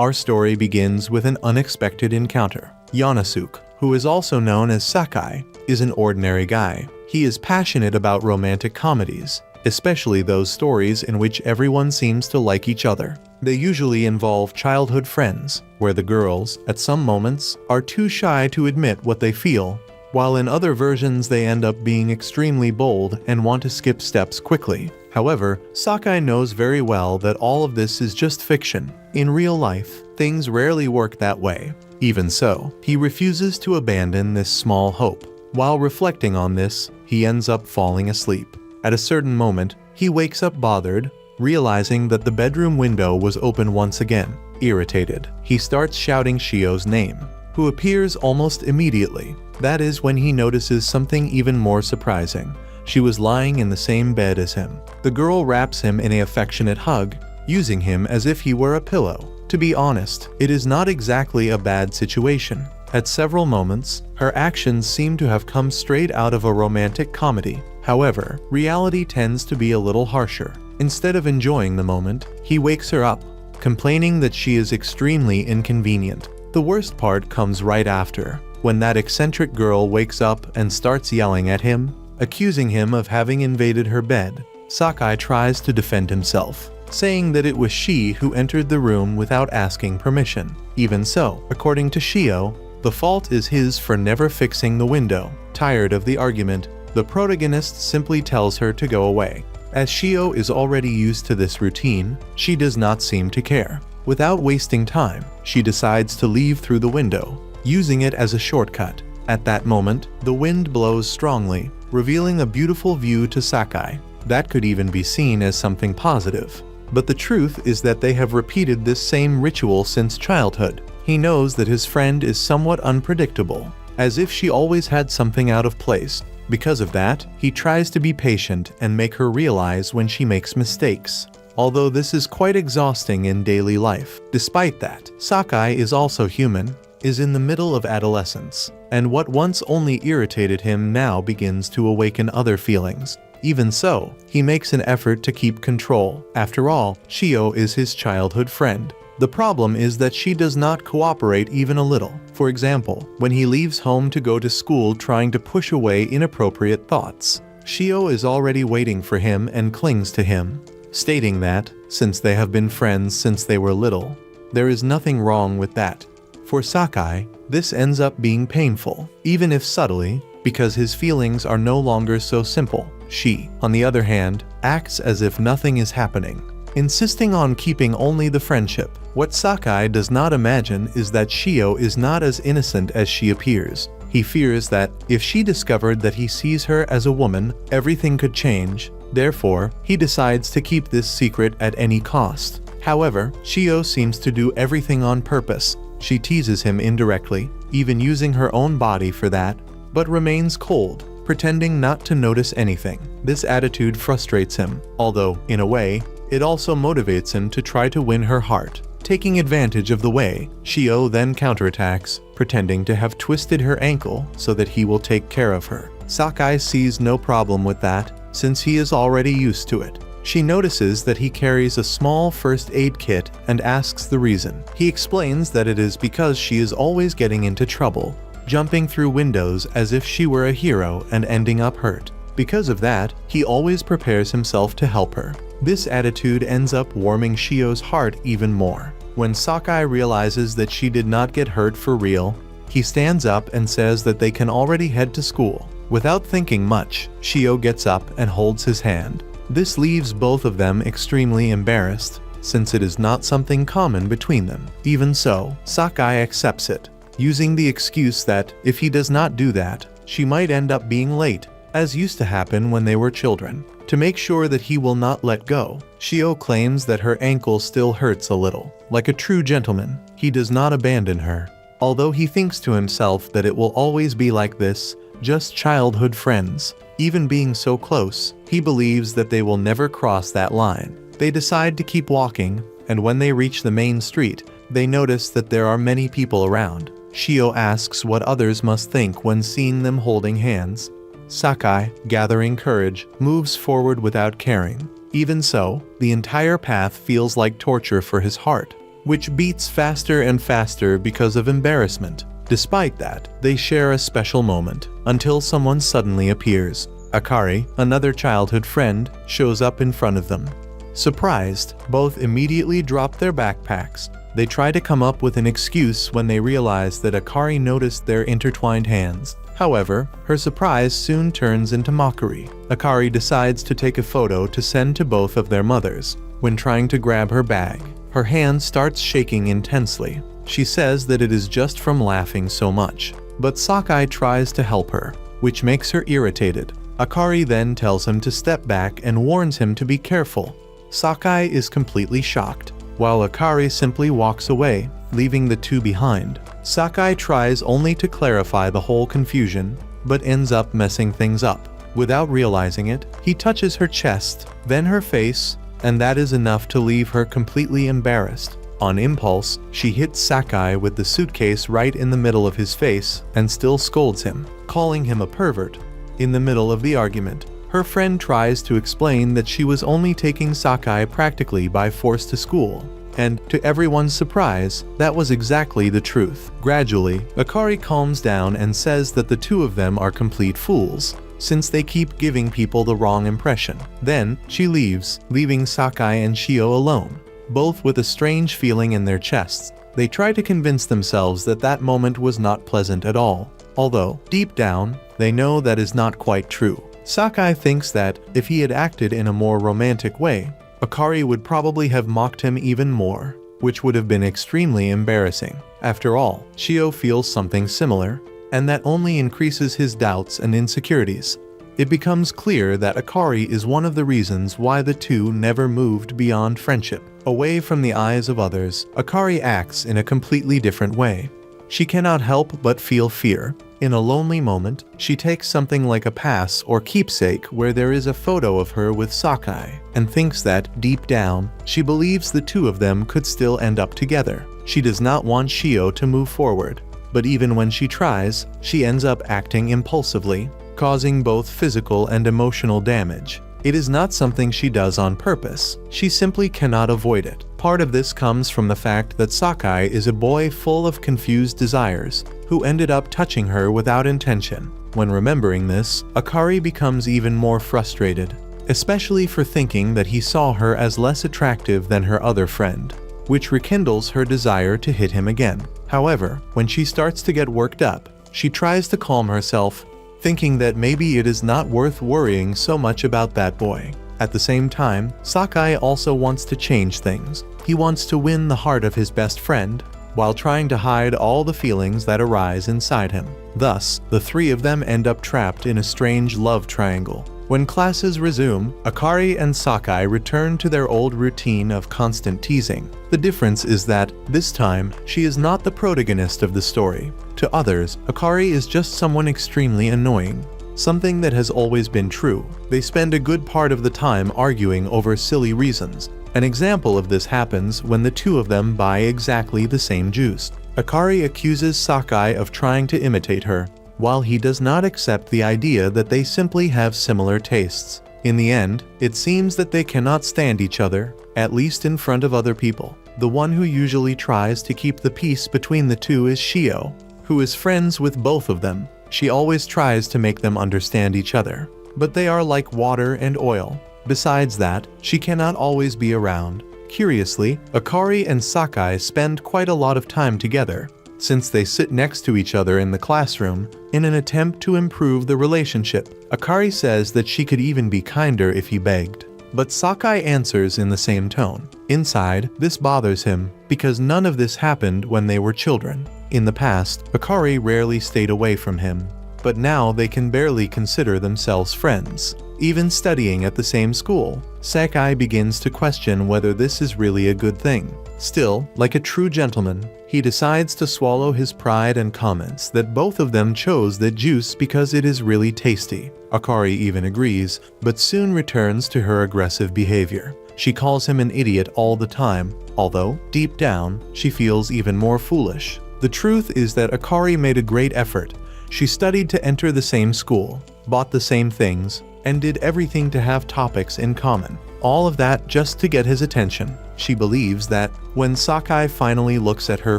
Our story begins with an unexpected encounter. Yonosuke, who is also known as Sakai, is an ordinary guy. He is passionate about romantic comedies, especially those stories in which everyone seems to like each other. They usually involve childhood friends, where the girls, at some moments, are too shy to admit what they feel, while in other versions they end up being extremely bold and want to skip steps quickly. However, Sakai knows very well that all of this is just fiction. In real life, things rarely work that way. Even so, he refuses to abandon this small hope. While reflecting on this, he ends up falling asleep. At a certain moment, he wakes up bothered, realizing that the bedroom window was open once again. Irritated, he starts shouting Shio's name, who appears almost immediately. That is when he notices something even more surprising. She was lying in the same bed as him. The girl wraps him in an affectionate hug, using him as if he were a pillow. To be honest, it is not exactly a bad situation. At several moments, her actions seem to have come straight out of a romantic comedy. However, reality tends to be a little harsher. Instead of enjoying the moment, he wakes her up, complaining that she is extremely inconvenient. The worst part comes right after, when that eccentric girl wakes up and starts yelling at him, accusing him of having invaded her bed. Sakai tries to defend himself, saying that it was she who entered the room without asking permission. Even so, according to Shio, the fault is his for never fixing the window. Tired of the argument, the protagonist simply tells her to go away. As Shio is already used to this routine, she does not seem to care. Without wasting time, she decides to leave through the window, using it as a shortcut. At that moment, the wind blows strongly, revealing a beautiful view to Sakai. That could even be seen as something positive. But the truth is that they have repeated this same ritual since childhood. He knows that his friend is somewhat unpredictable, as if she always had something out of place. Because of that, he tries to be patient and make her realize when she makes mistakes. Although this is quite exhausting in daily life. Despite that, Sakai is also human, is in the middle of adolescence, and what once only irritated him now begins to awaken other feelings. Even so, he makes an effort to keep control. After all, Shio is his childhood friend. The problem is that she does not cooperate even a little. For example, when he leaves home to go to school trying to push away inappropriate thoughts, Shio is already waiting for him and clings to him, stating that, since they have been friends since they were little, there is nothing wrong with that. For Sakai, this ends up being painful, even if subtly, because his feelings are no longer so simple. She, on the other hand, acts as if nothing is happening, insisting on keeping only the friendship. What Sakai does not imagine is that Shio is not as innocent as she appears. He fears that, if she discovered that he sees her as a woman, everything could change. Therefore, he decides to keep this secret at any cost. However, Shio seems to do everything on purpose. She teases him indirectly, even using her own body for that, but remains cold, pretending not to notice anything. This attitude frustrates him, although, in a way, it also motivates him to try to win her heart. Taking advantage of the way, Shio then counterattacks, pretending to have twisted her ankle so that he will take care of her. Sakai sees no problem with that, since he is already used to it. She notices that he carries a small first aid kit and asks the reason. He explains that it is because she is always getting into trouble, jumping through windows as if she were a hero and ending up hurt. Because of that, he always prepares himself to help her. This attitude ends up warming Shio's heart even more. When Sakai realizes that she did not get hurt for real, he stands up and says that they can already head to school. Without thinking much, Shio gets up and holds his hand. This leaves both of them extremely embarrassed, since it is not something common between them. Even so, Sakai accepts it, using the excuse that, if he does not do that, she might end up being late, as used to happen when they were children. To make sure that he will not let go, Shio claims that her ankle still hurts a little. Like a true gentleman, he does not abandon her. Although he thinks to himself that it will always be like this, just childhood friends. Even being so close, he believes that they will never cross that line. They decide to keep walking, and when they reach the main street, they notice that there are many people around. Shio asks what others must think when seeing them holding hands. Sakai, gathering courage, moves forward without caring. Even so, the entire path feels like torture for his heart. which beats faster and faster because of embarrassment. Despite that, they share a special moment, until someone suddenly appears. Akari, another childhood friend, shows up in front of them. Surprised, both immediately drop their backpacks. They try to come up with an excuse when they realize that Akari noticed their intertwined hands. However, her surprise soon turns into mockery. Akari decides to take a photo to send to both of their mothers. When trying to grab her bag, her hand starts shaking intensely. She says that it is just from laughing so much. But Sakai tries to help her, which makes her irritated. Akari then tells him to step back and warns him to be careful. Sakai is completely shocked, while Akari simply walks away, leaving the two behind. Sakai tries only to clarify the whole confusion, but ends up messing things up. Without realizing it, he touches her chest, then her face, and that is enough to leave her completely embarrassed. On impulse, she hits Sakai with the suitcase right in the middle of his face and still scolds him, calling him a pervert. In the middle of the argument, her friend tries to explain that she was only taking Sakai practically by force to school. And, to everyone's surprise, that was exactly the truth. Gradually, Akari calms down and says that the two of them are complete fools, since they keep giving people the wrong impression. Then, she leaves, leaving Sakai and Shio alone, both with a strange feeling in their chests. They try to convince themselves that that moment was not pleasant at all, although, deep down, they know that is not quite true. Sakai thinks that, if he had acted in a more romantic way, Akari would probably have mocked him even more, which would have been extremely embarrassing. After all, Shio feels something similar, and that only increases his doubts and insecurities. It becomes clear that Akari is one of the reasons why the two never moved beyond friendship. Away from the eyes of others, Akari acts in a completely different way. She cannot help but feel fear. In a lonely moment, she takes something like a pass or keepsake where there is a photo of her with Sakai, and thinks that, deep down, she believes the two of them could still end up together. She does not want Shio to move forward, but even when she tries, she ends up acting impulsively, causing both physical and emotional damage. It is not something she does on purpose, she simply cannot avoid it. Part of this comes from the fact that Sakai is a boy full of confused desires, who ended up touching her without intention. When remembering this, Akari becomes even more frustrated, especially for thinking that he saw her as less attractive than her other friend, which rekindles her desire to hit him again. However, when she starts to get worked up, she tries to calm herself, thinking that maybe it is not worth worrying so much about that boy. At the same time, Sakai also wants to change things. He wants to win the heart of his best friend, while trying to hide all the feelings that arise inside him. Thus, the three of them end up trapped in a strange love triangle. When classes resume, Akari and Sakai return to their old routine of constant teasing. The difference is that, this time, she is not the protagonist of the story. To others, Akari is just someone extremely annoying, something that has always been true. They spend a good part of the time arguing over silly reasons. An example of this happens when the two of them buy exactly the same juice. Akari accuses Sakai of trying to imitate her, while he does not accept the idea that they simply have similar tastes. In the end, it seems that they cannot stand each other, at least in front of other people. The one who usually tries to keep the peace between the two is Shio, who is friends with both of them. She always tries to make them understand each other, but they are like water and oil. Besides that, she cannot always be around. Curiously, Akari and Sakai spend quite a lot of time together, since they sit next to each other in the classroom, in an attempt to improve the relationship. Akari says that she could even be kinder if he begged, but Sakai answers in the same tone. Inside, this bothers him, because none of this happened when they were children. In the past, Akari rarely stayed away from him, but now they can barely consider themselves friends. Even studying at the same school, Sakai begins to question whether this is really a good thing. Still, like a true gentleman, he decides to swallow his pride and comments that both of them chose that juice because it is really tasty. Akari even agrees, but soon returns to her aggressive behavior. She calls him an idiot all the time, although, deep down, she feels even more foolish. The truth is that Akari made a great effort. She studied to enter the same school, bought the same things, and did everything to have topics in common. All of that just to get his attention. She believes that when Sakai finally looks at her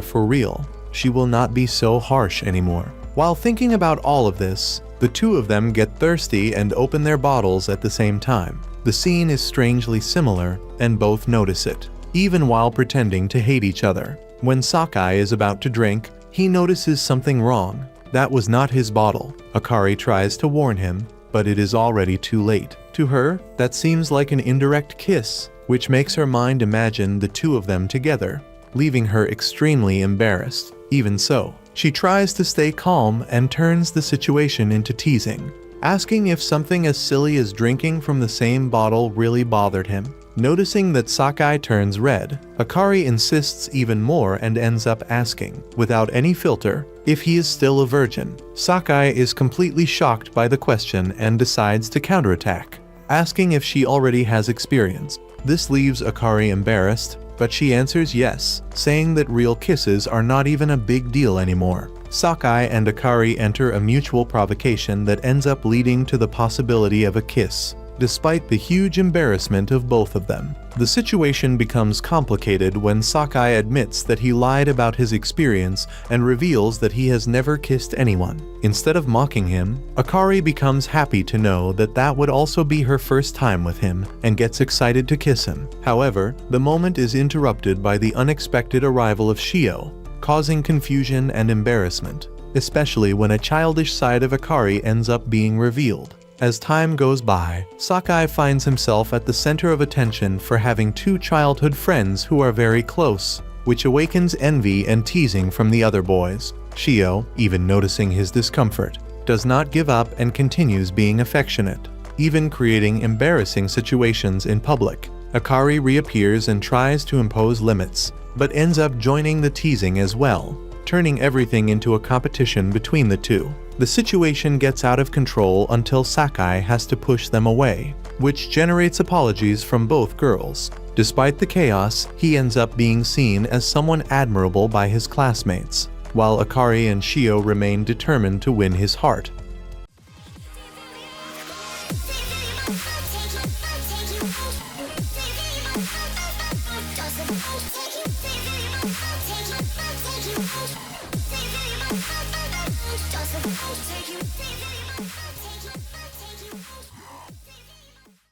for real, she will not be so harsh anymore. While thinking about all of this, the two of them get thirsty and open their bottles at the same time. The scene is strangely similar, and both notice it, even while pretending to hate each other. When Sakai is about to drink, he notices something wrong. That was not his bottle. Akari tries to warn him, but it is already too late. To her, that seems like an indirect kiss, which makes her mind imagine the two of them together, leaving her extremely embarrassed. Even so, she tries to stay calm and turns the situation into teasing, asking if something as silly as drinking from the same bottle really bothered him. Noticing that Sakai turns red, Akari insists even more and ends up asking, without any filter, if he is still a virgin. Sakai is completely shocked by the question and decides to counterattack, asking if she already has experience. This leaves Akari embarrassed, but she answers yes, saying that real kisses are not even a big deal anymore. Sakai and Akari enter a mutual provocation that ends up leading to the possibility of a kiss, despite the huge embarrassment of both of them. The situation becomes complicated when Sakai admits that he lied about his experience and reveals that he has never kissed anyone. Instead of mocking him, Akari becomes happy to know that that would also be her first time with him and gets excited to kiss him. However, the moment is interrupted by the unexpected arrival of Shio, causing confusion and embarrassment, especially when a childish side of Akari ends up being revealed. As time goes by, Sakai finds himself at the center of attention for having two childhood friends who are very close, which awakens envy and teasing from the other boys. Shio, even noticing his discomfort, does not give up and continues being affectionate, even creating embarrassing situations in public. Akari reappears and tries to impose limits, but ends up joining the teasing as well, turning everything into a competition between the two. The situation gets out of control until Sakai has to push them away, which generates apologies from both girls. Despite the chaos, he ends up being seen as someone admirable by his classmates, while Akari and Shio remain determined to win his heart.